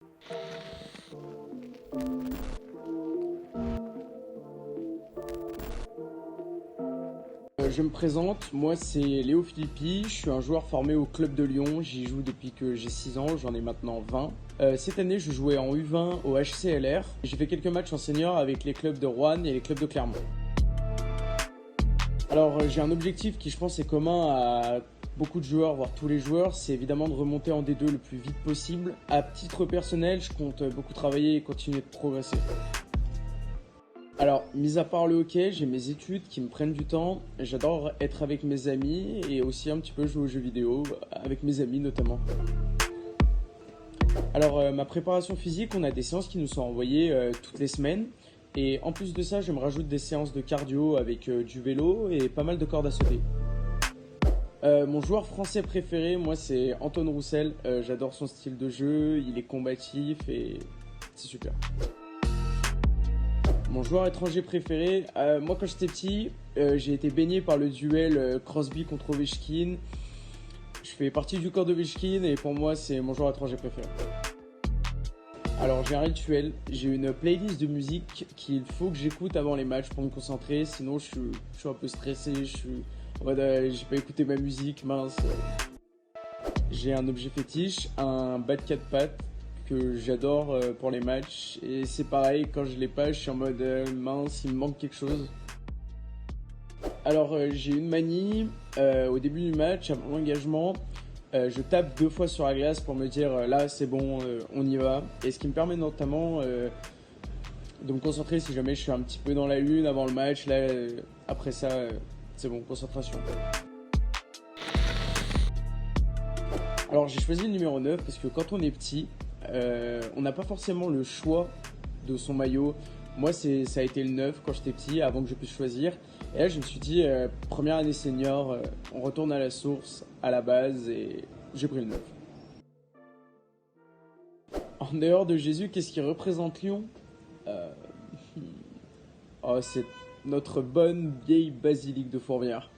Je me présente, moi c'est Léo Filippi, je suis un joueur formé au club de Lyon, j'y joue depuis que j'ai 6 ans, j'en ai maintenant 20. Cette année je jouais en U20 au HCLR, j'ai fait quelques matchs en senior avec les clubs de Roanne et les clubs de Clermont. Alors j'ai un objectif qui je pense est commun à beaucoup de joueurs, voire tous les joueurs, c'est évidemment de remonter en D2 le plus vite possible. À titre personnel, je compte beaucoup travailler et continuer de progresser. Alors, mis à part le hockey, j'ai mes études qui me prennent du temps. J'adore être avec mes amis et aussi un petit peu jouer aux jeux vidéo, avec mes amis notamment. Alors, ma préparation physique, on a des séances qui nous sont envoyées toutes les semaines. Et en plus de ça, je me rajoute des séances de cardio avec du vélo et pas mal de cordes à sauter. Mon joueur français préféré, moi, c'est Antoine Roussel. J'adore son style de jeu, il est combatif et c'est super. Mon joueur étranger préféré, moi quand j'étais petit, j'ai été baigné par le duel Crosby contre Ovechkin. Je fais partie du corps d'Ovechkin et pour moi c'est mon joueur étranger préféré. Alors j'ai un rituel, j'ai une playlist de musique qu'il faut que j'écoute avant les matchs pour me concentrer, sinon je suis un peu stressé, je suis en mode j'ai pas écouté ma musique, mince. J'ai un objet fétiche, un bat de 4 pattes que j'adore pour les matchs. Et c'est pareil, quand je l'ai pas, je suis en mode mince, il me manque quelque chose. Alors j'ai une manie, au début du match, avant l'engagement, je tape 2 fois sur la glace pour me dire là c'est bon, on y va. Et ce qui me permet notamment de me concentrer si jamais je suis un petit peu dans la lune avant le match. Là, après ça, c'est bon, concentration. Alors j'ai choisi le numéro 9 parce que quand on est petit, on n'a pas forcément le choix de son maillot. Moi, ça a été le 9 quand j'étais petit, avant que je puisse choisir. Et là, je me suis dit, première année senior, on retourne à la source, à la base, et j'ai pris le 9. En dehors de Jésus, qu'est-ce qui représente Lyon? euh... oh, c'est notre bonne vieille basilique de Fourvière.